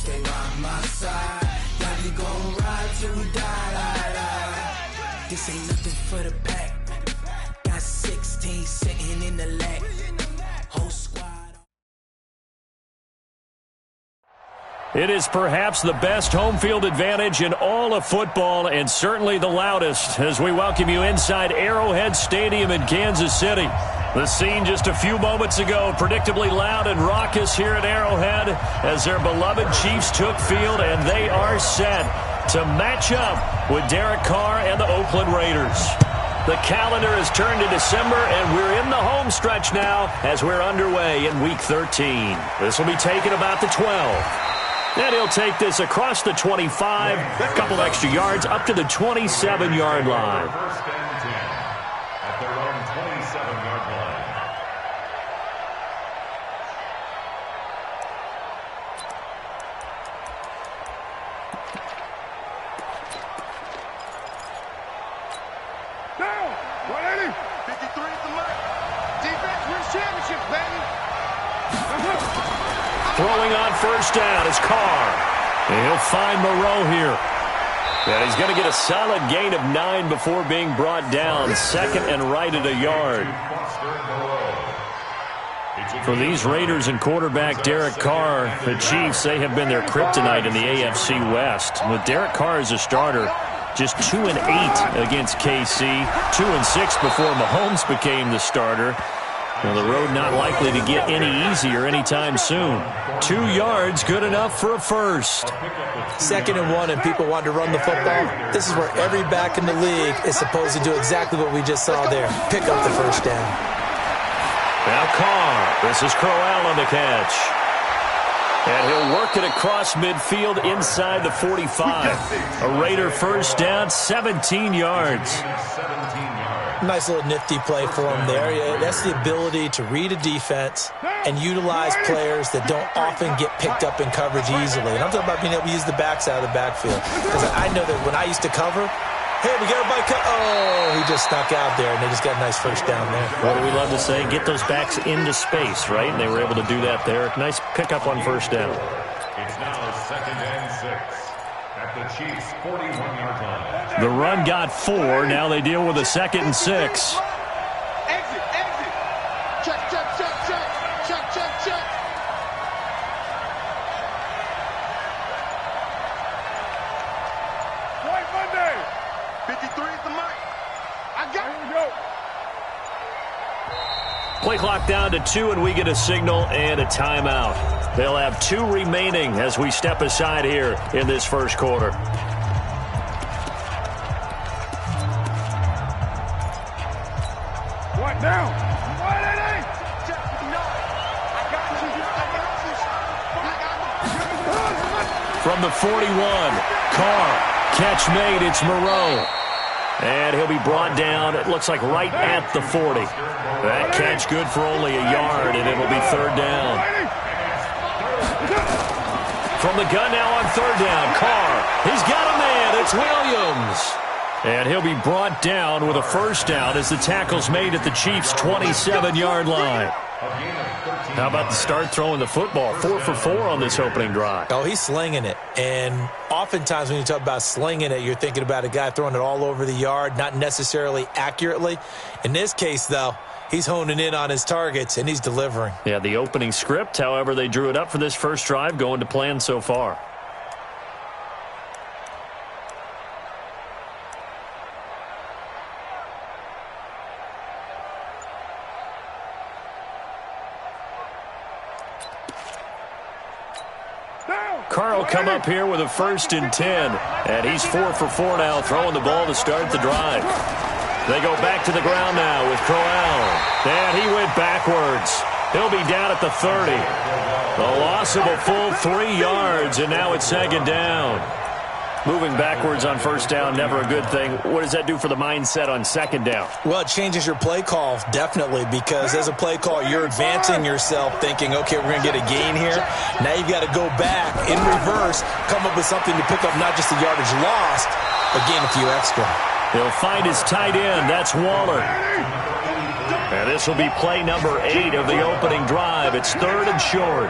stay by my side. Yeah, we gon' ride till we die. This ain't nothing for the pack. Got 16 sitting in the lag. Whole squad. It is perhaps the best home field advantage in all of football, and certainly the loudest, as we welcome you inside Arrowhead Stadium in Kansas City. The scene just a few moments ago, predictably loud and raucous here at Arrowhead as their beloved Chiefs took field, and they are set to match up with Derek Carr and the Oakland Raiders. The calendar has turned to December, and we're in the home stretch now as we're underway in Week 13. This will be taken about the 12. And he'll take this across the 25, a couple extra yards, up to the 27-yard line. First and 10 at their own 27-yard line. Down, 180. 53 at the mark. Defense wins championship, baby. Throwing on first down is Carr. And he'll find Moreau here. And he's going to get a solid gain of 9 before being brought down. Second and right at a yard. For these Raiders and quarterback Derek Carr, the Chiefs, they have been their kryptonite in the AFC West. With Derek Carr as a starter, just 2-8 against KC, 2-6 before Mahomes became the starter. Well, the road not likely to get any easier anytime soon. 2 yards, good enough for a first. 2nd and 1, and people want to run the football. This is where every back in the league is supposed to do exactly what we just saw there. Pick up the first down. Now Carr. This is Crowell on the catch. And he'll work it across midfield inside the 45. A Raider first down, 17 yards. Nice little nifty play for him there. That's the ability to read a defense and utilize players that don't often get picked up in coverage easily. And I'm talking about being able to use the backs out of the backfield. Because I know that when I used to cover, hey, we got everybody cut. Oh, he just snuck out there, and they just got a nice first down there. What do we love to say? Get those backs into space, right? And they were able to do that there. Nice pickup on first down. It's now 2nd and 6 at the Chiefs' 41-yard line. The run got 4. Now they deal with a 2nd and 6. Exit. Check. White Monday. 53 at the mic. I got it. Play clock down to 2, and we get a signal and a timeout. They'll have 2 remaining as we step aside here in this first quarter. What now? 180. From the 41, Carr, catch made, it's Moreau. And he'll be brought down, it looks like right at the 40. That catch good for only a yard, and it'll be 3rd down. From the gun now on 3rd down, Carr, he's got a man, it's Williams. And he'll be brought down with a first down as the tackle's made at the Chiefs' 27-yard line. How about the start throwing the football? 4 for 4 on this opening drive. Oh, he's slinging it. And oftentimes when you talk about slinging it, you're thinking about a guy throwing it all over the yard, not necessarily accurately. In this case, though, he's honing in on his targets, and he's delivering. Yeah, the opening script, however, they drew it up for this first drive, going to plan so far. Carr will come up here with a 1st and 10. And he's 4 for 4 now, throwing the ball to start the drive. They go back to the ground now with Crowell. And he went backwards. He'll be down at the 30. A loss of a full 3 yards, and now it's 2nd down. Moving backwards on first down, never a good thing. What does that do for the mindset on 2nd down? Well, it changes your play call, definitely, because as a play call, you're advancing yourself thinking, okay, we're going to get a gain here. Now you've got to go back in reverse, come up with something to pick up not just the yardage lost, but gain a few extra. He'll find his tight end. That's Waller. And this will be play number 8 of the opening drive. It's 3rd and short.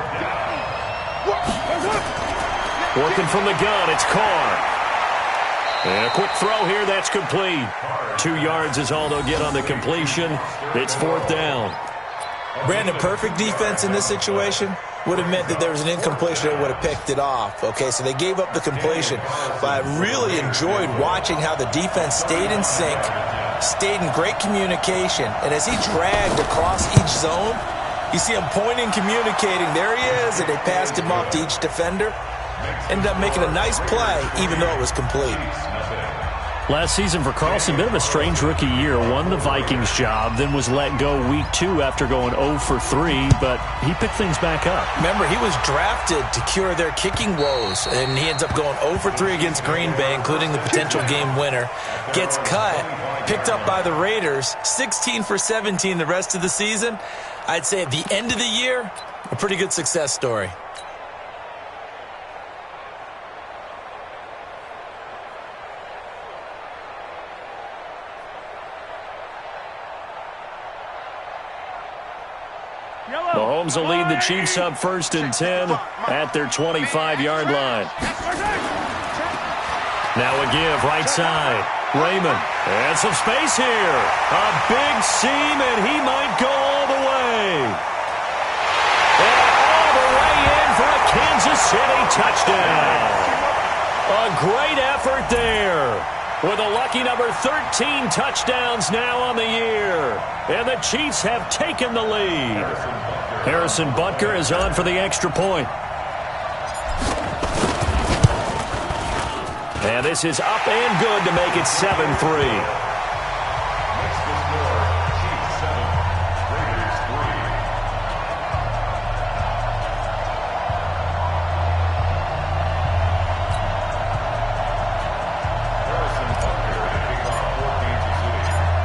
Working from the gun, it's Carr. And a quick throw here, that's complete. 2 yards is all they'll get on the completion. It's 4th down. Brandon, perfect defense in this situation would have meant that there was an incompletion that would have picked it off. Okay, so they gave up the completion. But I really enjoyed watching how the defense stayed in sync, stayed in great communication. And as he dragged across each zone, you see him pointing, communicating. There he is, and they passed him off to each defender. Ended up making a nice play, even though it was complete. Last season for Carlson, bit of a strange rookie year. Won the Vikings job, then was let go week 2 after going 0 for 3, but he picked things back up. Remember, he was drafted to cure their kicking woes, and he ends up going 0 for 3 against Green Bay, including the potential game winner. Gets cut, picked up by the Raiders, 16 for 17 the rest of the season. I'd say at the end of the year, a pretty good success story. Mahomes will lead the Chiefs up 1st and 10 at their 25-yard line. Now a give, right side. Raymond, and some space here. A big seam, and he might go all the way. And all the way in for a Kansas City touchdown. A great effort there. With a lucky number 13 touchdowns now on the year. And the Chiefs have taken the lead. Harrison Butker is on for the extra point. And this is up and good to make it 7-3.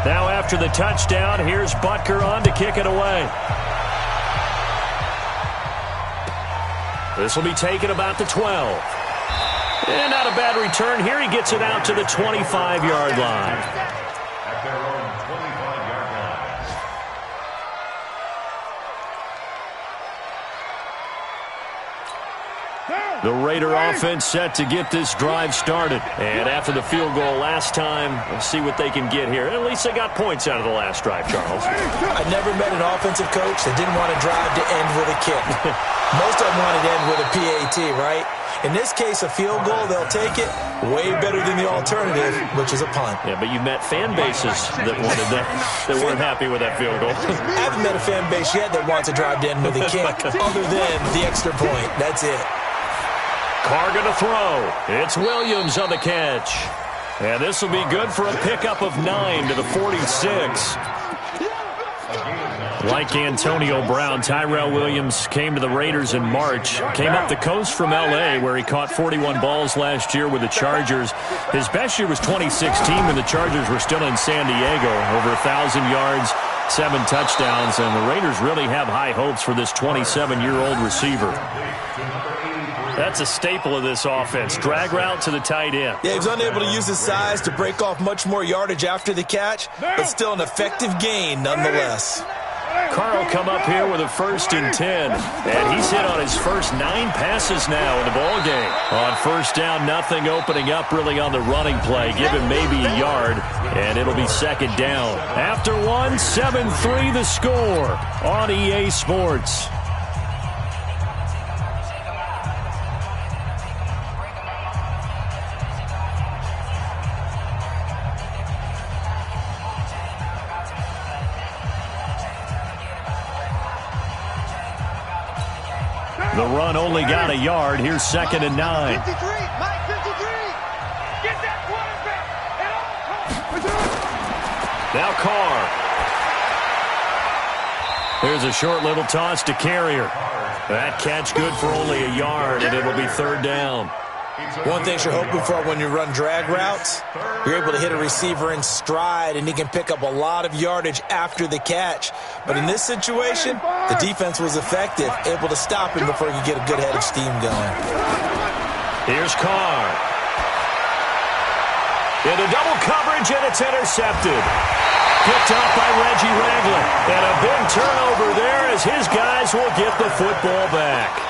Now after the touchdown, here's Butker on to kick it away. This will be taken about the 12. And not a bad return here. He gets it out to the 25-yard line. At their own 25-yard line. The Raider offense set to get this drive started. And after the field goal last time, we'll see what they can get here. At least they got points out of the last drive, Charles. I never met an offensive coach that didn't want to drive to end with a kick. Most of them wanted to end with a PAT, right? In this case, a field goal, they'll take it. Way better than the alternative, which is a punt. Yeah, but you've met fan bases that wanted that, that weren't happy with that field goal. I haven't met a fan base yet that wants to drive to end with a kick, other than the extra point. That's it. Carr going to throw. It's Williams on the catch. And this will be good for a pickup of 9 to the 46. Like Antonio Brown, Tyrell Williams came to the Raiders in March. Came up the coast from L.A., where he caught 41 balls last year with the Chargers. His best year was 2016 when the Chargers were still in San Diego. Over 1,000 yards, 7 touchdowns, and the Raiders really have high hopes for this 27-year-old receiver. That's a staple of this offense. Drag route to the tight end. Yeah, he was unable to use his size to break off much more yardage after the catch, but still an effective gain nonetheless. Carr will come up here with a 1st and 10. And he's hit on his first 9 passes now in the ballgame. On 1st down, nothing opening up really on the running play. Give him maybe a yard, and it'll be 2nd down. After 1, 7-3 the score on EA Sports. The run only got a yard. Here's 2nd and 9. 53, Mike 53. Get that quarterback. Now Carr. There's a short little toss to Carrier. That catch good for only a yard, and it'll be 3rd down. One thing you're hoping for when you run drag routes, you're able to hit a receiver in stride, and he can pick up a lot of yardage after the catch. But in this situation, the defense was effective, able to stop him before he could get a good head of steam going. Here's Carr. Into double coverage, and it's intercepted. Picked up by Reggie Ragland. And a big turnover there as his guys will get the football back.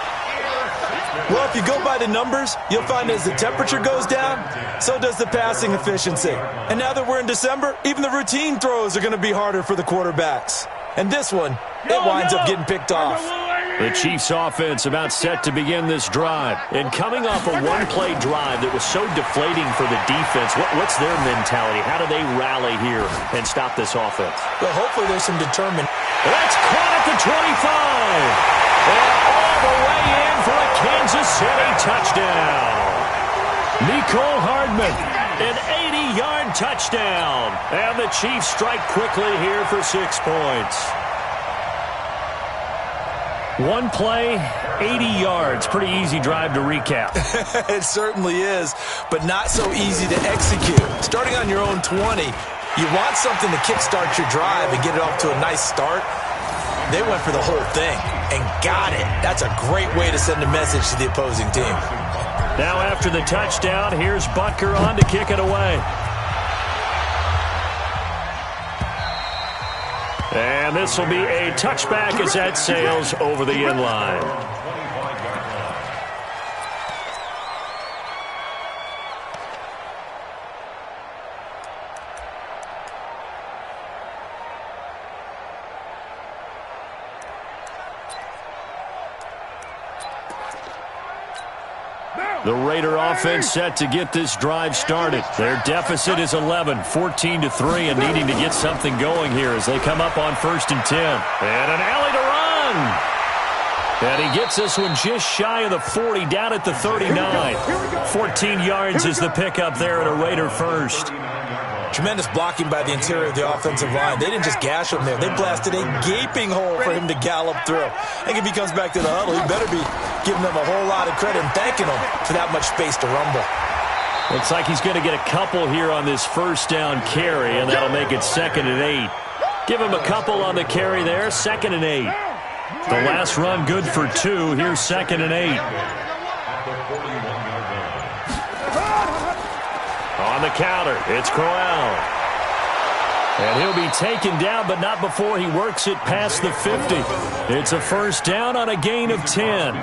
Well, if you go by the numbers, you'll find as the temperature goes down, so does the passing efficiency. And now that we're in December, even the routine throws are going to be harder for the quarterbacks. And this one, it winds up getting picked off. The Chiefs offense about set to begin this drive. And coming off a one-play drive that was so deflating for the defense, what's their mentality? How do they rally here and stop this offense? Well, hopefully there's some determination. That's caught at the 25. And all the way in for a Kansas City touchdown. Nicole Hardman, an 80-yard touchdown. And the Chiefs strike quickly here for 6 points. One play, 80 yards. Pretty easy drive to recap. It certainly is, but not so easy to execute. Starting on your own 20, you want something to kickstart your drive and get it off to a nice start. They went for the whole thing and got it. That's a great way to send a message to the opposing team. Now after the touchdown, here's Butker on to kick it away. And this will be a touchback as that sails over the end line. The Raider offense set to get this drive started. Their deficit is 11, 14-3, and needing to get something going here as they come up on 1st and 10. And an alley to run. And he gets this one just shy of the 40, down at the 39. 14 yards is the pickup there at a Raider first. Tremendous blocking by the interior of the offensive line. They didn't just gash him there. They blasted a gaping hole for him to gallop through. I think if he comes back to the huddle, he better be giving them a whole lot of credit and thanking them for that much space to rumble. Looks like he's going to get a couple here on this first down carry, and that'll make it 2nd and 8. Give him a couple on the carry there, 2nd and 8. The last run good for 2. Here's 2nd and 8. On the counter, it's Crowell. And he'll be taken down, but not before he works it past the 50. It's a first down on a gain of 10.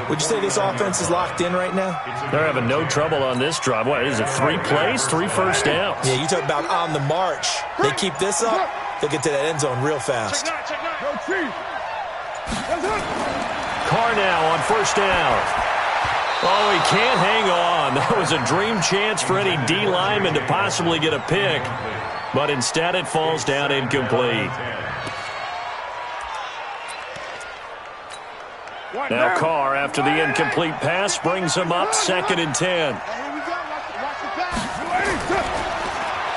Would you say this offense is locked in right now? They're having no trouble on this drive. What, is it 3 plays, 3 first downs? Yeah, you talk about on the march. They keep this up, they'll get to that end zone real fast. Carr now on first down. Oh, he can't hang on. That was a dream chance for any D lineman to possibly get a pick. But instead it falls down incomplete. Now Carr, after the incomplete pass, brings him up 2nd and 10.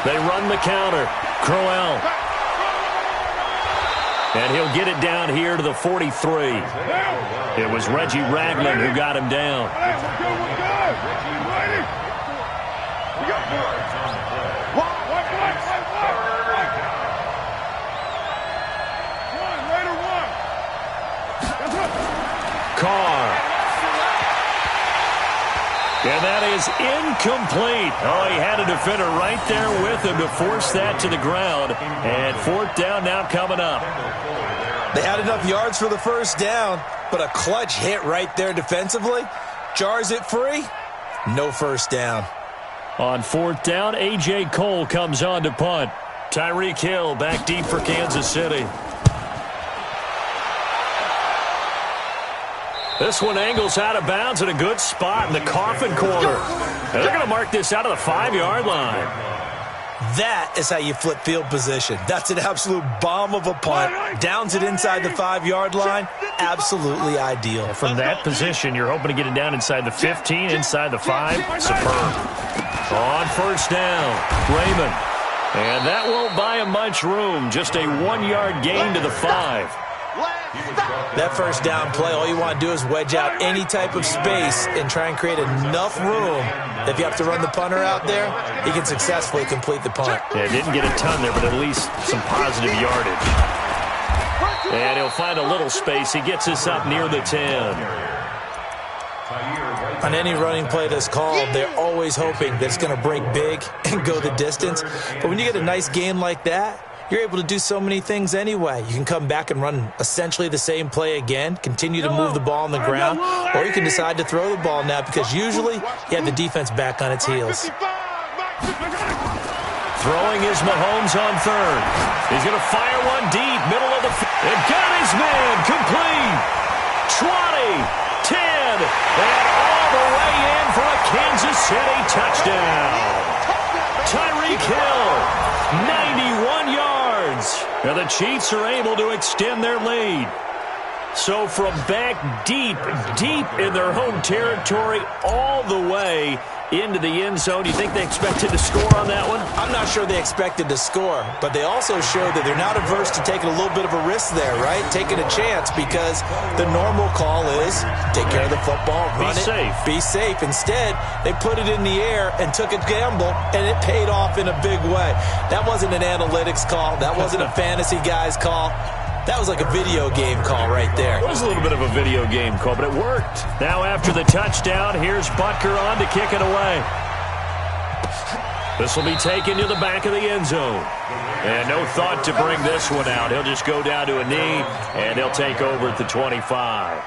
They run the counter. Crowell. And he'll get it down here to the 43. It was Reggie Ragland who got him down. Carr. And that is incomplete. Oh, he had a defender right there with him to force that to the ground. And 4th down now coming up. They had enough yards for the first down, but a clutch hit right there defensively. Jars it free. No first down. On 4th down, A.J. Cole comes on to punt. Tyreek Hill back deep for Kansas City. This one angles out of bounds at a good spot in the coffin corner. And they're going to mark this out of the 5-yard line. That is how you flip field position. That's an absolute bomb of a punt. Downs it inside the 5-yard line. Absolutely ideal. From that position, you're hoping to get it down inside the 15, inside the 5. Superb. On first down, Raymond. And that won't buy him much room. Just a 1-yard gain to the 5. That first down play, all you want to do is wedge out any type of space and try and create enough room. If you have to run the punter out there, he can successfully complete the punt. Yeah, didn't get a ton there, but at least some positive yardage. And he'll find a little space. He gets us up near the 10. On any running play that's called, they're always hoping that it's going to break big and go the distance. But when you get a nice gain like that, you're able to do so many things anyway. You can come back and run essentially the same play again, continue to move the ball on the ground, or you can decide to throw the ball now because usually you have the defense back on its heels. Throwing is Mahomes on third. He's going to fire one deep, middle of the field. And got his man complete. 20, 10, and all the way in for a Kansas City touchdown. Tyreek Hill, 91 yards. Now the Chiefs are able to extend their lead. So from back deep, deep in their home territory, all the way into the end zone. You think they expected to score on that one? I'm not sure they expected to score, but they also showed that they're not averse to taking a little bit of a risk there, right? Taking a chance because the normal call is take care of the football, run it, be safe. Instead, they put it in the air and took a gamble, and it paid off in a big way. That wasn't an analytics call. That wasn't a fantasy guy's call. That was like a video game call right there. It was a little bit of a video game call, but it worked. Now after the touchdown, here's Butker on to kick it away. This will be taken to the back of the end zone. And no thought to bring this one out. He'll just go down to a knee, and he'll take over at the 25.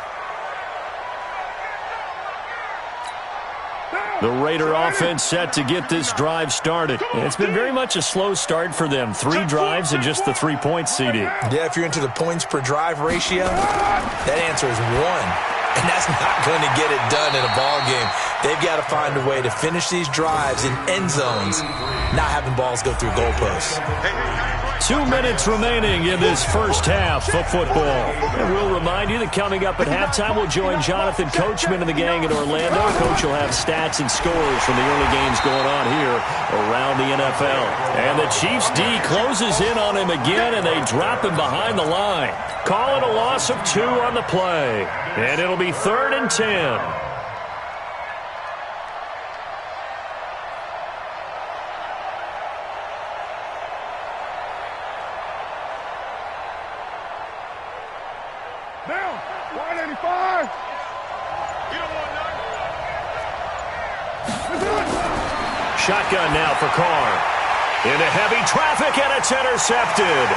The Raider offense set to get this drive started. It's been very much a slow start for them. 3 drives and just the 3 points, CD. Yeah, if you're into the points per drive ratio, that answer is 1. And that's not going to get it done in a ball game. They've got to find a way to finish these drives in end zones, not having balls go through goalposts. 2 minutes remaining in this first half of football. And we'll remind you that coming up at halftime, we'll join Jonathan Coachman and the gang in Orlando. Coach will have stats and scores from the early games going on here around the NFL. And the Chiefs D closes in on him again, and they drop him behind the line. Call it a loss of 2 on the play. And it'll be 3rd and 10. Down, 185. You don't want none. Shotgun now for Carr. Into heavy traffic, and it's intercepted.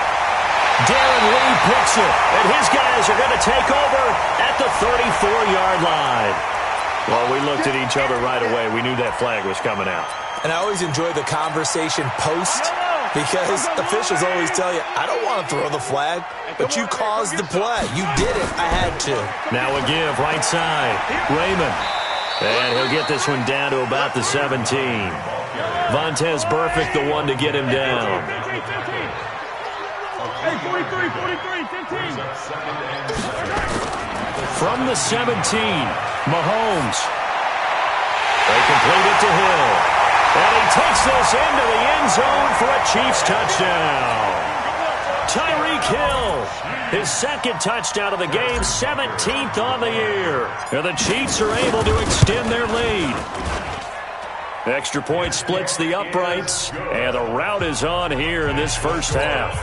Darren Lee picks it, and his guys are going to take over at the 34-yard line. Well, we looked at each other right away. We knew that flag was coming out. And I always enjoy the conversation post because officials always tell you, I don't want to throw the flag, but you caused the play. You did it. I had to. Now a give, right side. Raymond. And he'll get this one down to about the 17. Vontez Burfict, the one to get him down. Hey, 43, 15. From the 17, Mahomes. They complete it to Hill. And he takes this into the end zone for a Chiefs touchdown. Tyreek Hill, his 2nd touchdown of the game, 17th on the year. And the Chiefs are able to extend their lead. Extra point splits the uprights, and the rout is on here in this first half.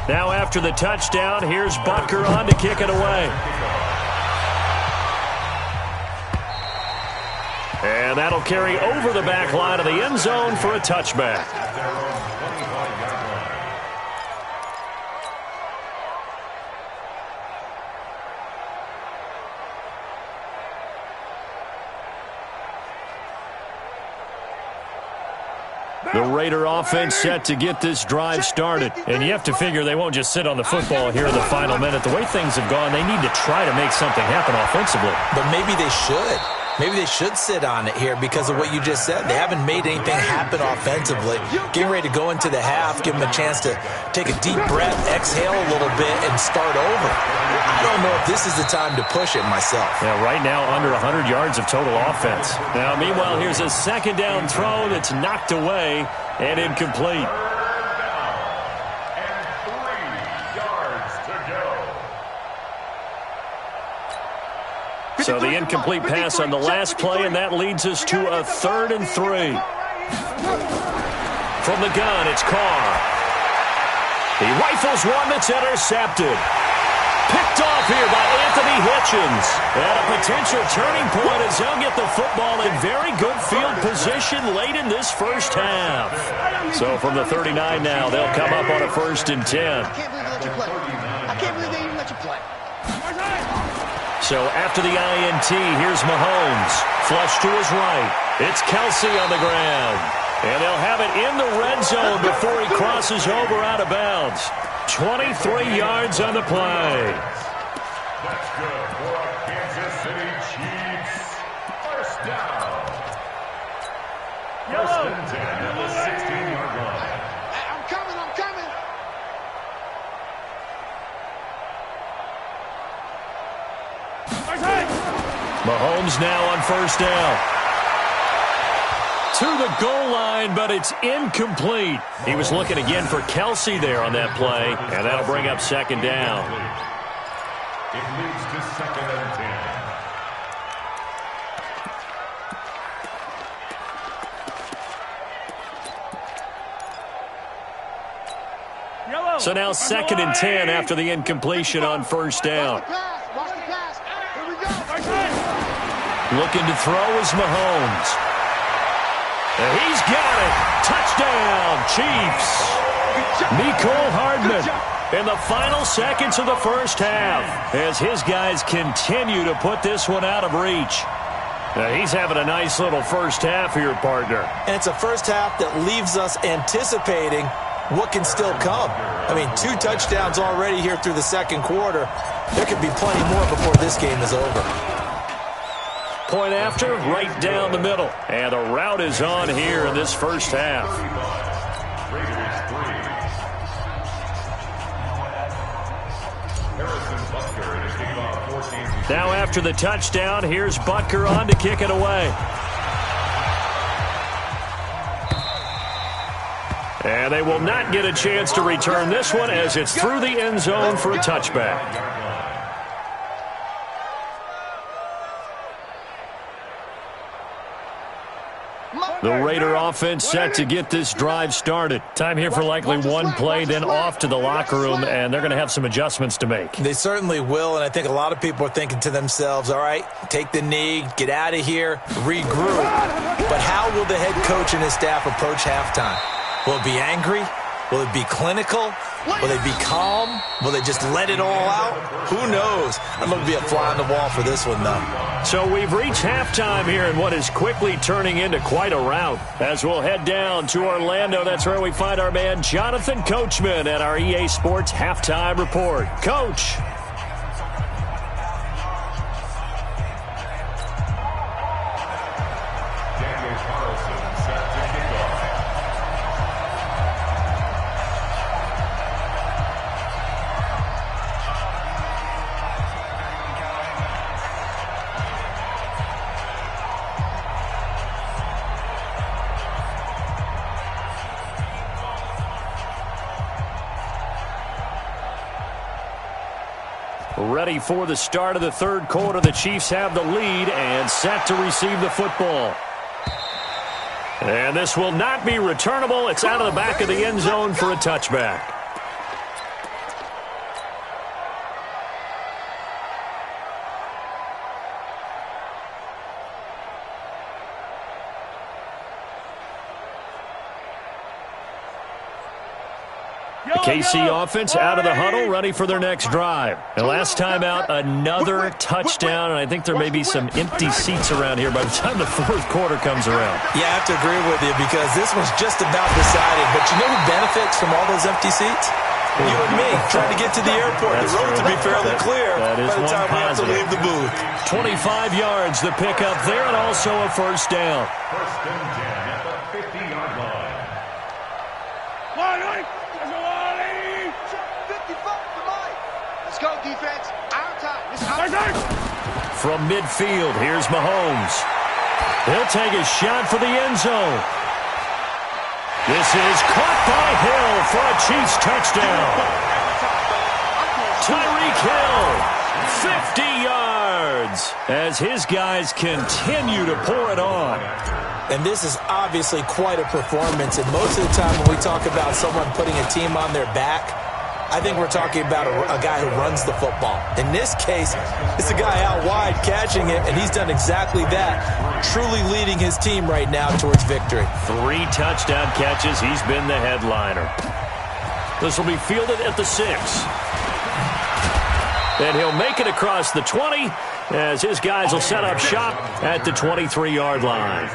Now after the touchdown, here's Butker on to kick it away. And that'll carry over the back line of the end zone for a touchback. The Raider offense set to get this drive started. And you have to figure they won't just sit on the football here in the final minute. The way things have gone, they need to try to make something happen offensively. But maybe they should. Maybe they should sit on it here because of what you just said. They haven't made anything happen offensively. Getting ready to go into the half, give them a chance to take a deep breath, exhale a little bit, and start over. I don't know if this is the time to push it myself. Yeah, right now under 100 yards of total offense. Now, meanwhile, here's a 2nd down throw that's knocked away and incomplete. So the incomplete pass on the last play, and that leads us to a 3rd and 3. From the gun, it's Carr. He rifles one that's intercepted. Picked off here by Anthony Hitchens. And a potential turning point as they'll get the football in very good field position late in this first half. So from the 39 now, they'll come up on a 1st and 10. I can't believe they let you play. I can't believe they even let you play. So after the INT, here's Mahomes. Flush to his right. It's Kelsey on the ground. And they'll have it in the red zone before he crosses over out of bounds. 23 yards on the play. That's good for a Kansas City Chiefs. First down. First and 10 at the 16-yard line. I'm coming. Mahomes now on 1st down. To the goal line, but it's incomplete. He was looking again for Kelsey there on that play, and that'll bring up 2nd down. It leads to 2nd and 10. So now 2nd and 10 after the incompletion on 1st down. Watch the pass. Here we go. Looking to throw is Mahomes. And he's got it. Touchdown, Chiefs. Mecole Hardman in the final seconds of the first half as his guys continue to put this one out of reach. Now, he's having a nice little first half here, partner. And it's a first half that leaves us anticipating what can still come. I mean, 2 touchdowns already here through the 2nd quarter. There could be plenty more before this game is over. Point after, right down the middle. And the route is on here in this first half. Now after the touchdown, here's Butker on to kick it away. And they will not get a chance to return this one as it's through the end zone for a touchback. The Raider offense set to get this drive started. Time here for likely one play, then off to the locker room, and they're going to have some adjustments to make. They certainly will, and I think a lot of people are thinking to themselves, all right, take the knee, get out of here, regroup. But how will the head coach and his staff approach halftime? Will it be angry? Will it be clinical? Will they be calm? Will they just let it all out? Who knows? I'm going to be a fly on the wall for this one, though. So we've reached halftime here in what is quickly turning into quite a rout. As we'll head down to Orlando, that's where we find our man Jonathan Coachman at our EA Sports Halftime Report. Coach. Ready for the start of the 3rd quarter. The Chiefs have the lead and set to receive the football. And this will not be returnable. It's out of the back of the end zone for a touchback. The KC offense out of the huddle, ready for their next drive. And last time out, another touchdown, and I think there may be some empty seats around here by the time the 4th quarter comes around. Yeah, I have to agree with you because this one's just about decided. But you know who benefits from all those empty seats? You and me, trying to get to the airport. The roads will be fairly clear by the time we have to leave the booth. 25 yards, the pickup there, and also a first down. First and 10 at the 50-yard line. Let's go, defense. Our time. From midfield, here's Mahomes. He'll take a shot for the end zone. This is caught by Hill for a Chiefs touchdown. Tyreek Hill, 50 yards, as his guys continue to pour it on. And this is obviously quite a performance. And most of the time when we talk about someone putting a team on their back, I think we're talking about a guy who runs the football. In this case, it's a guy out wide catching it, and he's done exactly that, truly leading his team right now towards victory. 3 touchdown catches. He's been the headliner. This will be fielded at the 6. And he'll make it across the 20 as his guys will set up shop at the 23-yard line.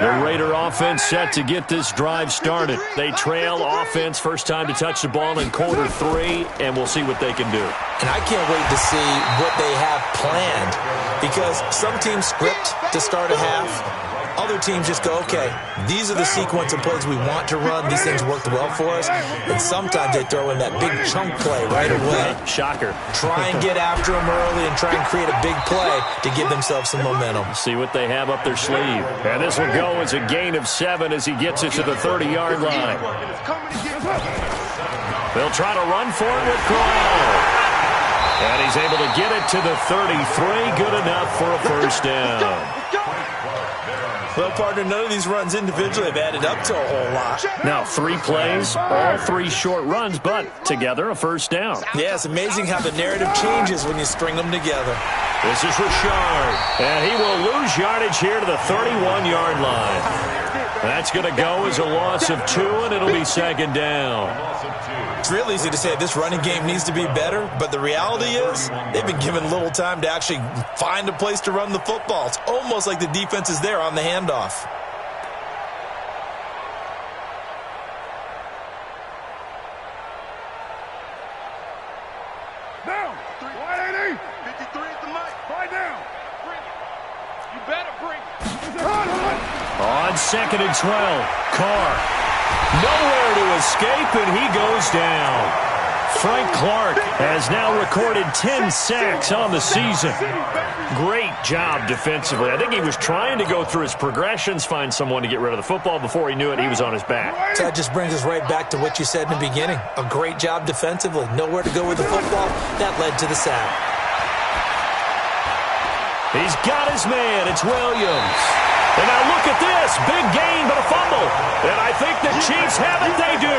The Raider offense set to get this drive started. They trail offense, first time to touch the ball in quarter 3, and we'll see what they can do. And I can't wait to see what they have planned, because some teams script to start a half. Other teams just go, okay, these are the sequence of plays we want to run. These things worked well for us. And sometimes they throw in that big chunk play right away. Shocker. Try and get after them early and try and create a big play to give themselves some momentum. See what they have up their sleeve. And this will go as a gain of 7 as he gets it to the 30-yard line. They'll try to run for it with Crow. And he's able to get it to the 33. Good enough for a first down. Well, partner, none of these runs individually have added up to a whole lot. Now, 3 plays, all 3 short runs, but together a first down. Yeah, it's amazing how the narrative changes when you string them together. This is Richard, and he will lose yardage here to the 31-yard line. That's going to go as a loss of 2, and it'll be second down. It's real easy to say this running game needs to be better, but the reality is they've been given little time to actually find a place to run the football. It's almost like the defense is there on the handoff. Down. 180. 53 at the mic. Right down. Bring it. You better bring it. On 2nd and 12, Carr. Nowhere to escape, and he goes down. Frank Clark has now recorded 10 sacks on the season. Great job defensively. I think he was trying to go through his progressions, find someone to get rid of the football. Before he knew it, he was on his back. So that just brings us right back to what you said in the beginning. A great job defensively. Nowhere to go with the football. That led to the sack. He's got his man. It's Williams. And now look at this. Big gain, but a fumble. And I think the Chiefs have it. They do.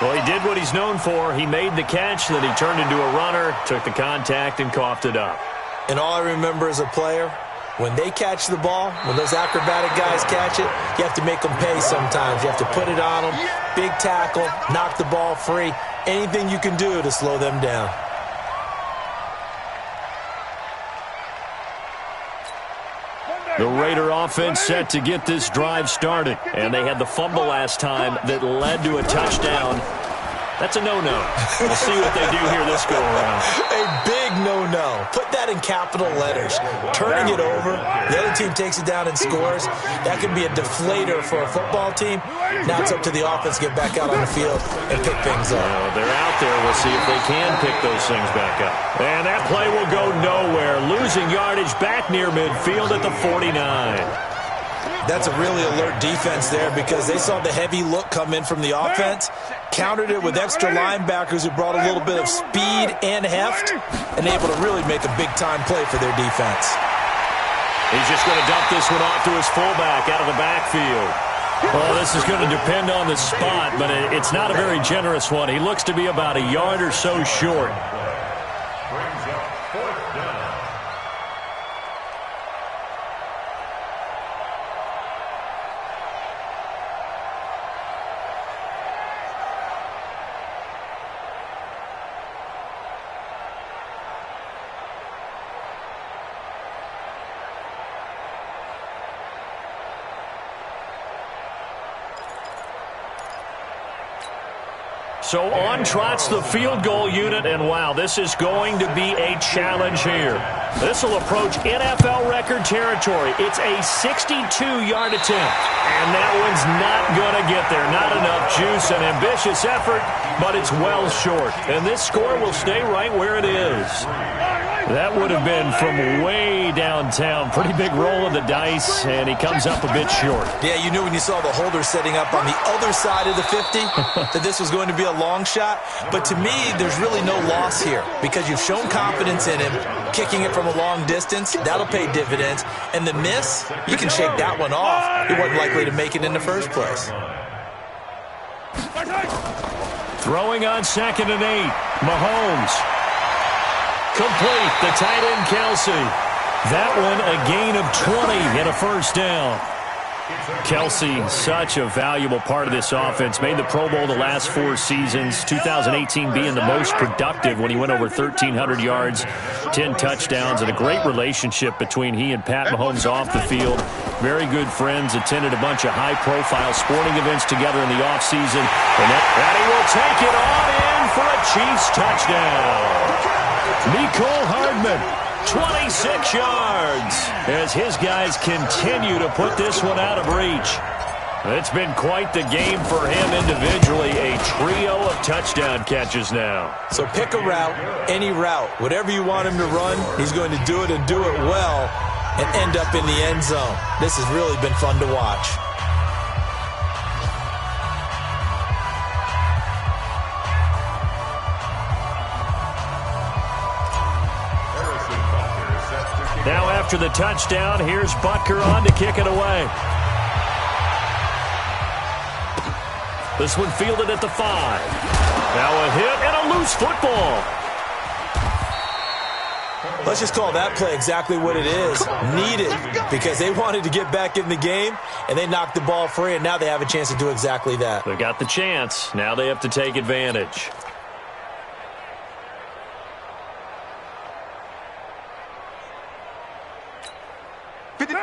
Well, he did what he's known for. He made the catch, then he turned into a runner, took the contact, and coughed it up. And all I remember as a player, when they catch the ball, when those acrobatic guys catch it, you have to make them pay sometimes. You have to put it on them. Big tackle, knock the ball free. Anything you can do to slow them down. The Raider offense set to get this drive started. And they had the fumble last time that led to a touchdown. That's a no-no. We'll see what they do here this go-around. A big no-no. Put that in capital letters. Turning it over, the other team takes it down and scores. That can be a deflator for a football team. Now it's up to the offense to get back out on the field and pick things up. Well, they're out there. We'll see if they can pick those things back up. And that play will go nowhere. Losing yardage back near midfield at the 49. That's a really alert defense there because they saw the heavy look come in from the offense, countered it with extra linebackers who brought a little bit of speed and heft, and able to really make a big-time play for their defense. He's just going to dump this one off to his fullback out of the backfield. Well, this is going to depend on the spot, but it's not a very generous one. He looks to be about a yard or so short. So on trots the field goal unit, and wow, this is going to be a challenge here. This will approach NFL record territory. It's a 62-yard attempt, and that one's not going to get there. Not enough juice, an ambitious effort, but it's well short. And this score will stay right where it is. That would have been from way downtown. Pretty big roll of the dice, and he comes up a bit short. Yeah, you knew when you saw the holder setting up on the other side of the 50 that this was going to be a long shot. But to me, there's really no loss here because you've shown confidence in him, kicking it from a long distance. That'll pay dividends. And the miss, you can shake that one off. He wasn't likely to make it in the first place. Throwing on 2nd and 8. Mahomes. Complete. The tight end, Kelsey. That one a gain of 20 and a first down. Kelsey, such a valuable part of this offense. Made the Pro Bowl the last 4 seasons. 2018 being the most productive when he went over 1,300 yards, 10 touchdowns, and a great relationship between he and Pat Mahomes off the field. Very good friends. Attended a bunch of high-profile sporting events together in the offseason. And he will take it on in for a Chiefs touchdown. Mecole Hardman, 26 yards, as his guys continue to put this one out of reach. It's been quite the game for him individually. A trio of touchdown catches now. So pick a route, any route. Whatever you want him to run, he's going to do it and do it well and end up in the end zone. This has really been fun to watch. Now after the touchdown, here's Butker on to kick it away. This one fielded at the 5. Now a hit and a loose football. Let's just call that play exactly what it is. Needed, because they wanted to get back in the game, and they knocked the ball free, and now they have a chance to do exactly that. They got the chance. Now they have to take advantage.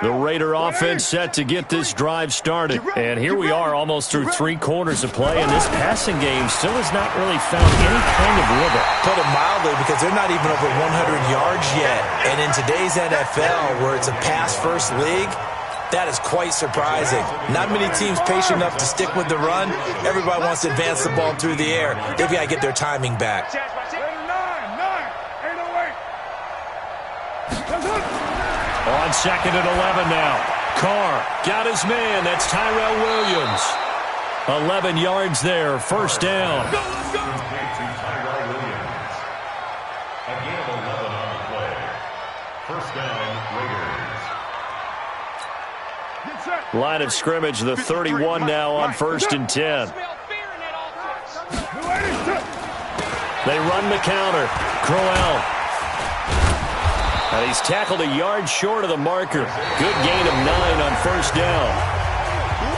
The Raider offense set to get this drive started. And here we are almost through 3 quarters of play, and this passing game still has not really found any kind of rhythm. Put it mildly, because they're not even over 100 yards yet. And in today's NFL, where it's a pass-first league, that is quite surprising. Not many teams patient enough to stick with the run. Everybody wants to advance the ball through the air. They've got to get their timing back. On 2nd and 11 now. Carr got his man. That's Tyrell Williams. 11 yards there. First down. Line of scrimmage, the 31 now on 1st and 10. They run the counter. Crowell. And he's tackled a yard short of the marker. Good gain of 9 on first down.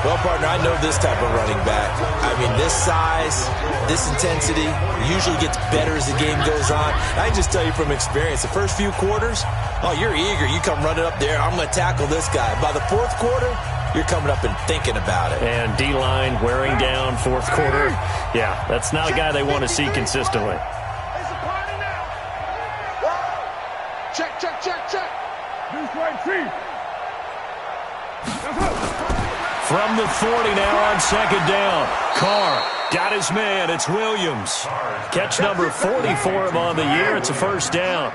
Well, partner, I know this type of running back. I mean, this size, this intensity usually gets better as the game goes on. I can just tell you from experience, the first few quarters, oh, you're eager. You come running up there, I'm going to tackle this guy. By the 4th quarter, you're coming up and thinking about it. And D-line wearing down 4th quarter. Yeah, that's not a guy they want to see consistently. From the 40 now on 2nd down. Carr got his man. It's Williams. Catch number 40 for him on the year. It's a first down.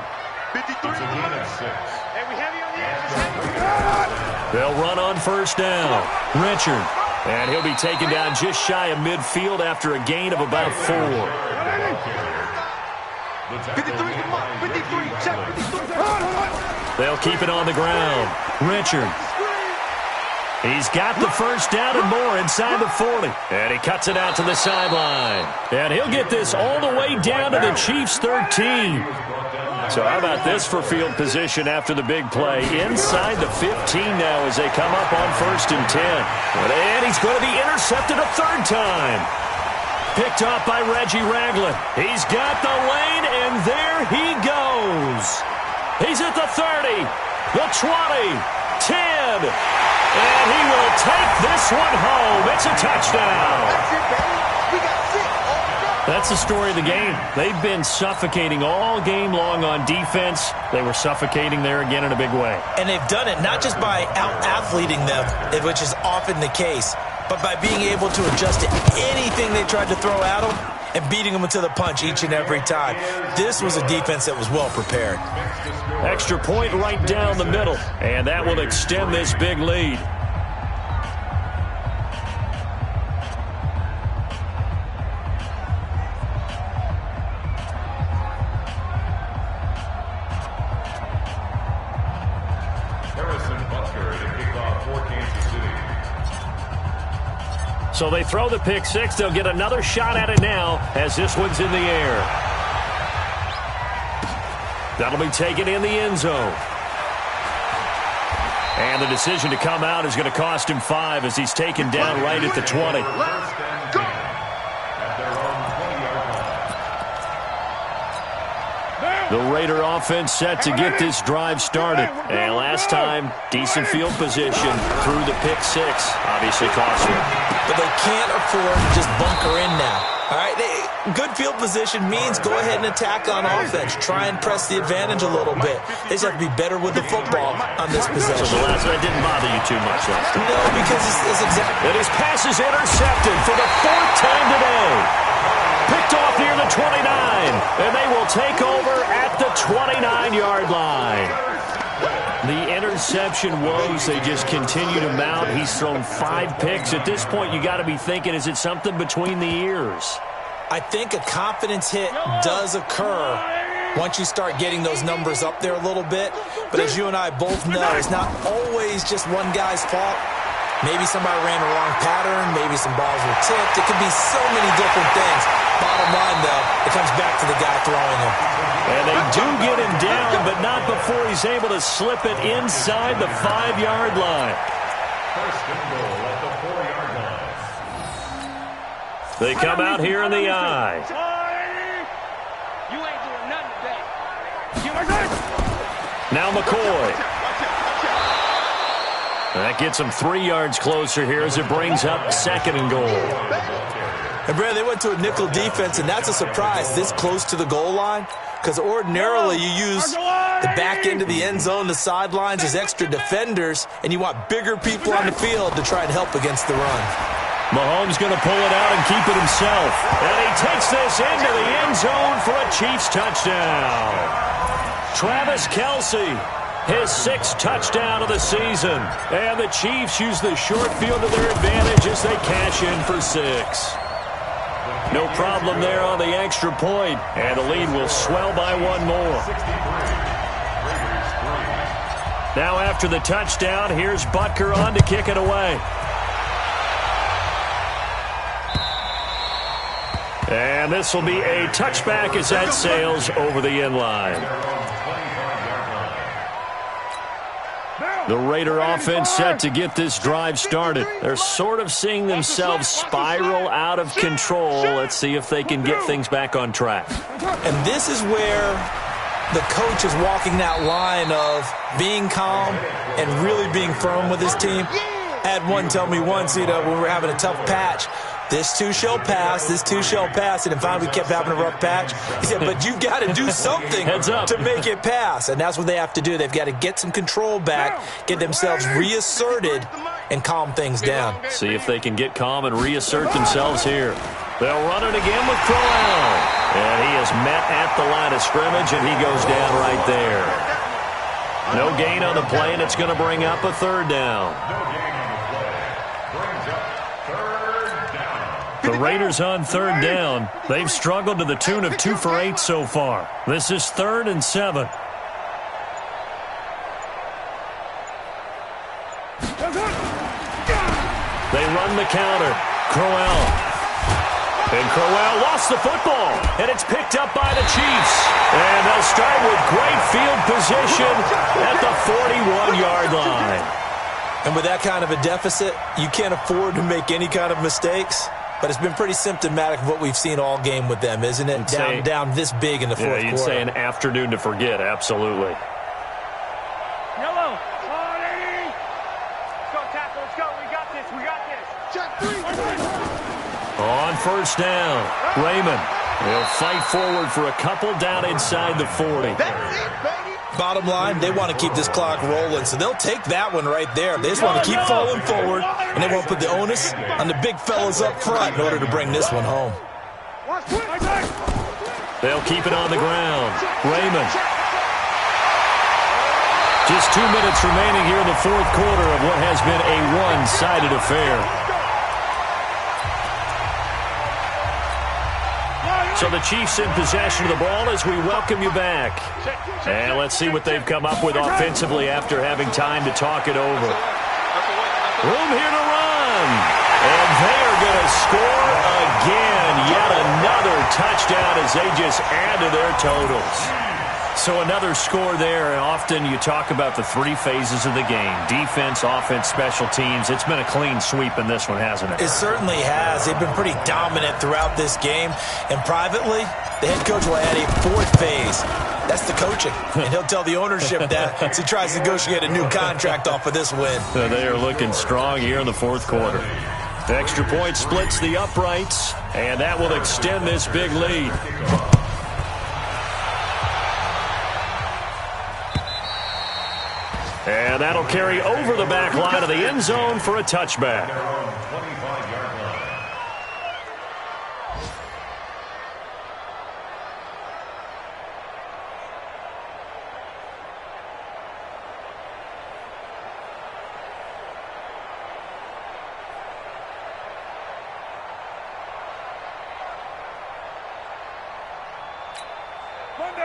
They'll run on first down. Richard. And he'll be taken down just shy of midfield after a gain of about 4. 53, 53, They'll keep it on the ground. Richard. He's got the first down and more inside the 40. And he cuts it out to the sideline. And he'll get this all the way down to the Chiefs' 13. So how about this for field position after the big play? Inside the 15 now as they come up on 1st and 10. And he's going to be intercepted a 3rd time. Picked off by Reggie Ragland. He's got the lane, and there he goes. He's at the 30, the 20, 10, and he will take this one home. It's a touchdown. That's it, baby. We got 6. That's the story of the game. They've been suffocating all game long on defense. They were suffocating there again in a big way. And they've done it not just by out-athleting them, which is often the case, but by being able to adjust to anything they tried to throw at them and beating them to the punch each and every time. This was a defense that was well prepared. Extra point right down the middle, and that will extend this big lead. So they throw the pick six. They'll get another shot at it now as this one's in the air. That'll be taken in the end zone. And the decision to come out is going to cost him 5 as he's taken down right at the 20. The Raider offense set to get this drive started. And last time, decent field position through the pick six. Obviously cost them. But they can't afford to just bunker in now. All right, good field position means go ahead and attack on offense. Try and press the advantage a little bit. They just have to be better with the football on this possession. So the last one didn't bother you too much last time. No, because it's exactly. And his pass is intercepted for the 4th time today. Picked off near the 29, and they will take over at the 29-yard line. The interception woes, they just continue to mount. He's thrown 5 picks. At this point, you got to be thinking, is it something between the ears? I think a confidence hit does occur once you start getting those numbers up there a little bit. But as you and I both know, it's not always just one guy's fault. Maybe somebody ran the wrong pattern. Maybe some balls were tipped. It could be so many different things. Bottom line, though, it comes back to the guy throwing them. And they do get him down, but not before he's able to slip it inside the 5-yard line. First and goal at the 4-yard line. They come out here in the eye. You ain't doing nothing today. Now McCoy. That gets him 3 yards closer here as it brings up 2nd and goal. And, Brad, they went to a nickel defense, and that's a surprise this close to the goal line. Because ordinarily you use the back end of the end zone, the sidelines as extra defenders, and you want bigger people on the field to try and help against the run. Mahomes going to pull it out and keep it himself. And he takes this into the end zone for a Chiefs touchdown. Travis Kelce, his 6th touchdown of the season. And the Chiefs use the short field to their advantage as they cash in for 6. No problem there on the extra point, and the lead will swell by 1 more. Now after the touchdown, here's Butker on to kick it away. And this will be a touchback as that sails over the end line. The Raider offense set to get this drive started. They're sort of seeing themselves spiral out of control. Let's see if they can get things back on track. And this is where the coach is walking that line of being calm and really being firm with his team. I had one tell me once, when we were having a tough patch, this too shall pass, this too shall pass. And finally we kept having a rough patch. He said, but you've got to do something to make it pass. And that's what they have to do. They've got to get some control back, get themselves reasserted, and calm things down. See if they can get calm and reassert themselves here. They'll run it again with Crowell. And he is met at the line of scrimmage, and he goes down right there. No gain on the play, and it's going to bring up a 3rd down. The Raiders on 3rd down. They've struggled to the tune of 2 for 8 so far. This is 3rd and 7. They run the counter. Crowell. And Crowell lost the football. And it's picked up by the Chiefs. And they'll start with great field position at the 41-yard line. And with that kind of a deficit, you can't afford to make any kind of mistakes. But it's been pretty symptomatic of what we've seen all game with them, isn't it? Down this big in the fourth quarter. You'd say an afternoon to forget, absolutely. Yellow. Let's go, tackle. Let's go. We got this. We got this. Check 3. On 1st down, Raymond. They'll fight forward for a couple down inside the 40. That's it, baby. Bottom line, they want to keep this clock rolling, so they'll take that one right there. They just want to keep falling forward, and they won't put the onus on the big fellas up front in order to bring this one home. They'll keep it on the ground. Raymond. Just 2 minutes remaining here in the 4th quarter of what has been a one-sided affair. So the Chiefs in possession of the ball as we welcome you back. And let's see what they've come up with offensively after having time to talk it over. Room here to run. And they are going to score again. Yet another touchdown as they just add to their totals. So another score there, and often you talk about the three phases of the game: defense, offense, special teams. It's been a clean sweep in this one, hasn't it? It certainly has. They've been pretty dominant throughout this game. And privately, the head coach will add a fourth phase. That's the coaching. And he'll tell the ownership that as he tries to negotiate a new contract off of this win. So they are looking strong here in the fourth quarter. The extra point splits the uprights, and that will extend this big lead. And that'll carry over the back line of the end zone for a touchback.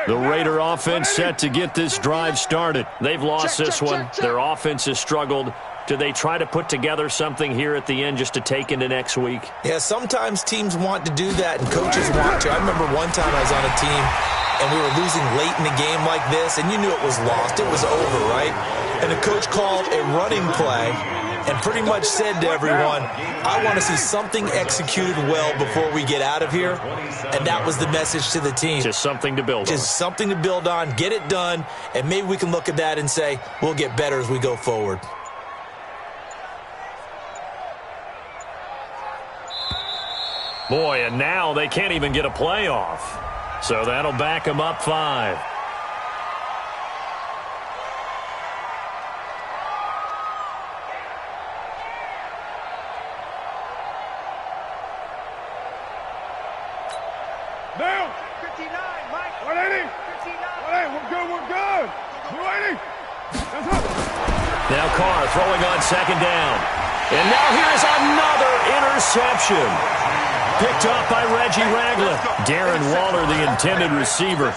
The Raider offense set to get this drive started. They've lost this one. Their offense has struggled. Do they try to put together something here at the end just to take into next week? Yeah, sometimes teams want to do that and coaches want to. I remember one time I was on a team and we were losing late in the game like this, and you knew it was lost. It was over, right? And the coach called a running play and pretty much said to everyone, I want to see something executed well before we get out of here. And that was the message to the team. Just something to build on. Just something to build on, get it done, and maybe we can look at that and say, we'll get better as we go forward. Boy, and now they can't even get a playoff. So that'll back them up 5. Now, 59, Mike. 180. 180, we're good. 280. That's up. Now Carr throwing on second down. And now here's another interception. Picked up by Reggie Ragland. Darren Waller, the intended receiver.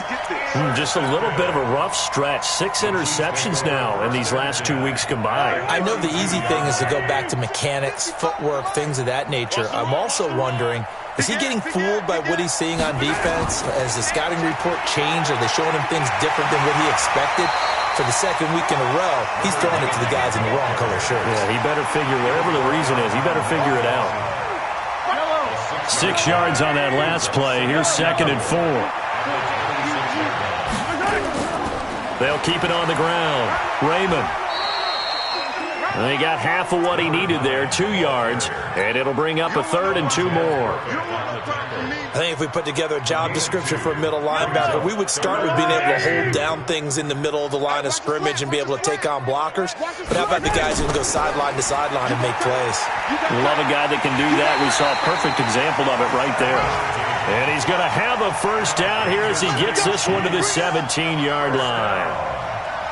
Just a little bit of a rough stretch. 6 interceptions now in these last 2 weeks combined. I know the easy thing is to go back to mechanics, footwork, things of that nature. I'm also wondering, is he getting fooled by what he's seeing on defense? Has the scouting report changed? Are they showing him things different than what he expected? For the second week in a row, he's throwing it to the guys in the wrong color shirts. Yeah, he better figure, whatever the reason is, he better figure it out. 6 yards on that last play. Here's 2nd and 4. They'll keep it on the ground. Raymond. They got half of what he needed there, 2 yards, and it'll bring up a 3rd and 2 more. I think if we put together a job description for a middle linebacker, we would start with being able to hold down things in the middle of the line of scrimmage and be able to take on blockers. But how about the guys who can go sideline to sideline and make plays? Love a guy that can do that. We saw a perfect example of it right there. And he's going to have a first down here as he gets this one to the 17-yard line.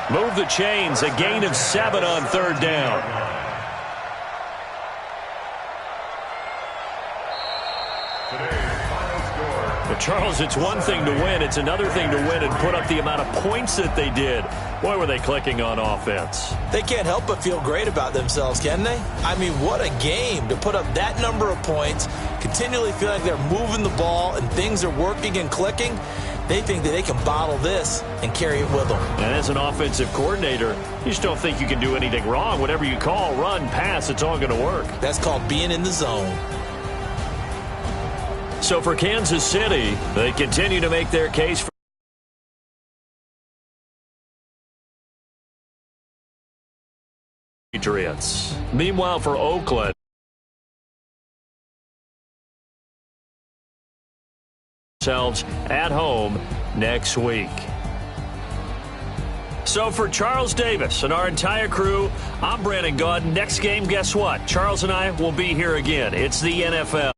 Move the chains, a gain of 7 on 3rd down. But Charles, it's one thing to win. It's another thing to win and put up the amount of points that they did. Boy, were they clicking on offense. They can't help but feel great about themselves, can they? I mean, what a game to put up that number of points, continually feel like they're moving the ball and things are working and clicking. They think that they can bottle this and carry it with them. And as an offensive coordinator, you just don't think you can do anything wrong. Whatever you call, run, pass, it's all going to work. That's called being in the zone. So for Kansas City, they continue to make their case for Patriots. Meanwhile, for Oakland, themselves at home next week. So for Charles Davis and our entire crew, I'm Brandon Gaudin. Next game, guess what? Charles and I will be here again. It's the NFL.